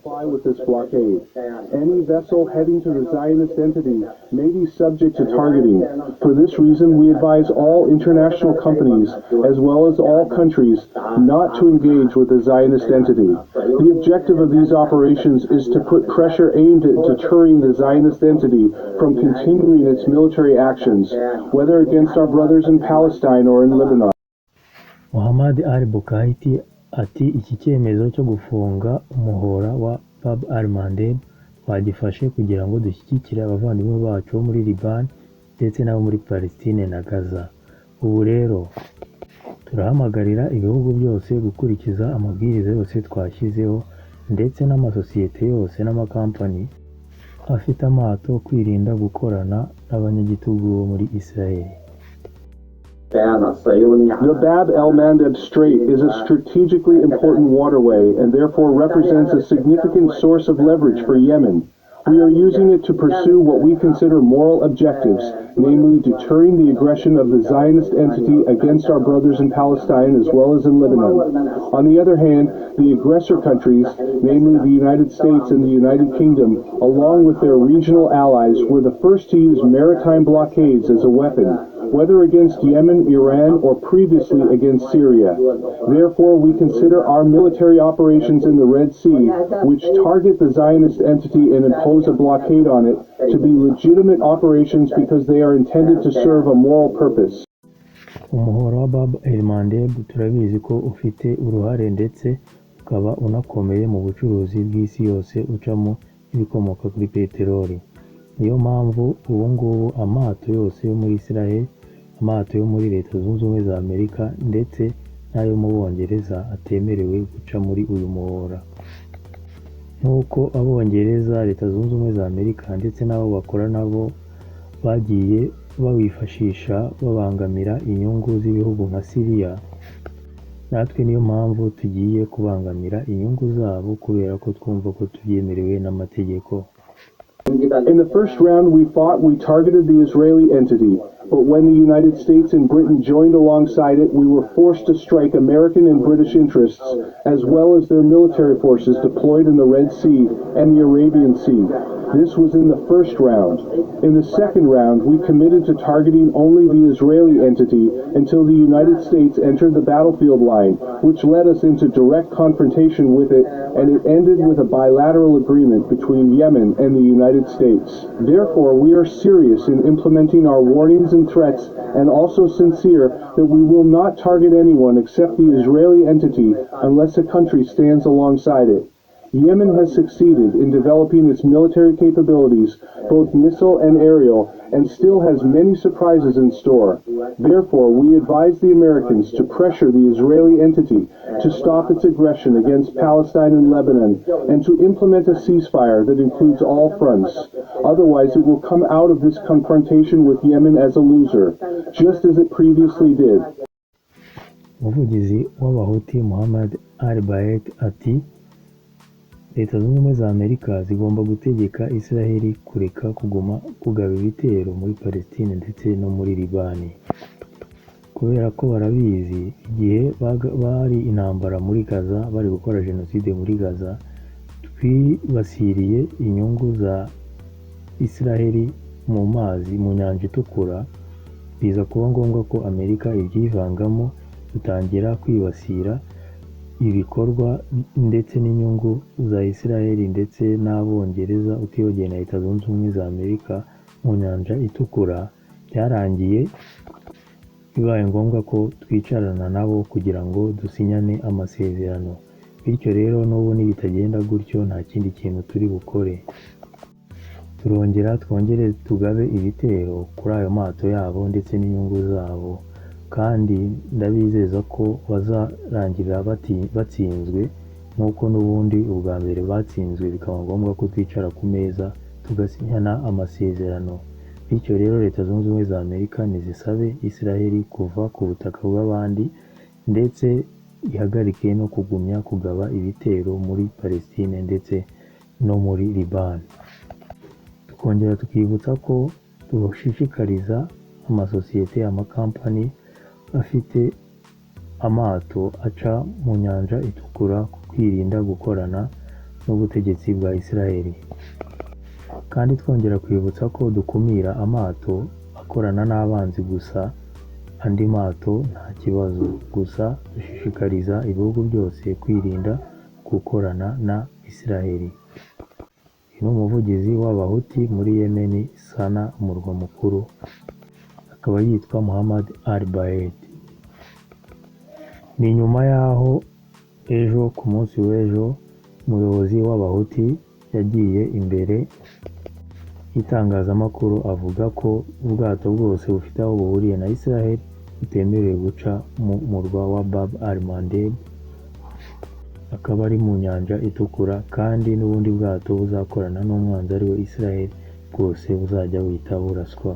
comply with this blockade. Any vessel heading to the Zionist entity may be subject to targeting. For this reason, we advise all international companies, as well as all countries, not to engage with the Zionist entity. The objective of these operations is to put pressure aimed at deterring the Zionist entity from continuing its military actions, whether against our brothers in Palestine or in Lebanon. Muhammad al-Bukaiti ati iki cyemezo cyo gufunga umuhora wa Bab al-Mandeb bagifashe kugira ngo dushyigikire abavandimwe bacu bo muri Liban ndetse n'abo muri Palestine na Gaza. Ubu rero turahamagarira ibihugu byose gukurikiza amabwiriza yose twashyizeho ndetse n'amasosiyete yose n'amakampani afite amato kwirinda gukorana n'abanyagitugu bo muri Israel. The Bab el-Mandeb Strait is a strategically important waterway and therefore represents a significant source of leverage for Yemen. We are using it to pursue what we consider moral objectives, namely deterring the aggression of the Zionist entity against our brothers in Palestine as well as in Lebanon. On the other hand, the aggressor countries, namely the United States and the United Kingdom, along with their regional allies, were the first to use maritime blockades as a weapon, whether against Yemen, Iran, or previously against Syria. Therefore, we consider our military operations in the Red Sea, which target the Zionist entity and impose a blockade on it, to be legitimate operations because they are intended to serve a moral purpose. Umuhora wa Bab el-Mandeb turabizi ko ufite uruhare ndetse ukaba unakomeye mu bucuruzi bw'isi yose ucamo ibikomoka kuri peteroli. Niyo mpamvu ubu ngubu amato yose yo muri Israel, amato yo muri Leta Zunze Ubumwe za Amerika ndetse n'ayo mu Bongereza atemerewe guca muri uyu muhora. Nk'uko Abongereza, Leta Zunze Ubumwe za Amerika ndetse n'abo bakora nabo bagiye bawifashisha babangamira inyungu z'ibihugu nka Syria, natwe niyo mpamvu tugiye kubangamira inyungu zabo kubera ko twumva ko tubyemerewe n'amategeko. In the first round we fought, we targeted the Israeli entity, but when the United States and Britain joined alongside it, we were forced to strike American and British interests, as well as their military forces deployed in the Red Sea and the Arabian Sea. This was in the first round. In the second round, we committed to targeting only the Israeli entity until the United States entered the battlefield line, which led us into direct confrontation with it, and it ended with a bilateral agreement between Yemen and the United States. Therefore, we are serious in implementing our warnings and threats, and also sincere that we will not target anyone except the Israeli entity unless a country stands alongside it. Yemen has succeeded in developing its military capabilities, both missile and aerial, and still has many surprises in store. Therefore, we advise the Americans to pressure the Israeli entity to stop its aggression against Palestine and Lebanon, and to implement a ceasefire that includes all fronts. Otherwise, it will come out of this confrontation with Yemen as a loser, just as it previously did. Umuvugizi w'Abahuti Muhammad al-Bayet ati Leta Zunze Ubumwe za Amerika zigomba gutegeka Israel kureka kugaba ibitero muri Palestine ndetse no muri Libani, kubera ko barabizi igihe bari intambara muri Gaza, bari gukora jenoside muri Gaza, twibasiriye inyungu za Israel mu mazi, mu nyanja itukura, biza kuba ngombwa ko Amerika ibyivangamo, dutangira kwibasira ibikorwa ndetse n'inyungu za Israel ndetse n'Abongereza, utiyogeye na Leta Zunze Ubumwe za Amerika mu nyanja itukura. Byarangiye bibaye ngombwa ko twicarana nabo kugira ngo dusinyane amasezerano. Bityo rero n'ubu nibitagenda gutyo nta kindi kintu turi bukore, twongere tugabe ibitero kuri ayo mato yabo ndetse n'inyungu zabo, kandi ndabizeza ko bazarangirira batsinzwe nk'uko n'ubundi ubwa mbere batsinzwe bikaba ngombwa ko twicara ku meza tugasinyana amasezerano. Bityo rero Leta Zunze Ubumwe za Amerika nizisabe Israel kuva ku butaka bw'abandi ndetse ihagarike no kugumya kugaba ibitero muri Palestine ndetse no muri Liban. Tukongera tukibutsa ko dushishikariza amasosiyete, amakampani afite amato aca mu nyanja itukura kwirinda gukorana n'ubutegetsi bwa Isiraheli. Kandi twongera kwibutsa ko dukumira amato akorana n'abanzi gusa, andi mato nta kibazo, gusa dushishikariza ibihugu byose kwirinda gukorana na Isiraheli. Uyu ni umuvugizi w'Abahuti muri Yemeni, Sana umurwa mukuru, akaba yitwa Muhammad al-Baed. Ni nyuma y'aho ejo ku munsi w'ejo umuyobozi w'Abahuti yagiye imbere y'itangazamakuru avuga ko ubwato bwose bufite aho buhuriye na Israel butemerewe guca mu murwa wa Bab al-Mandeb, akaba ari mu nyanja itukura, kandi n'ubundi bwato buzakorana n'umwanzi ari we Israel bwose buzajya buhita buraswa.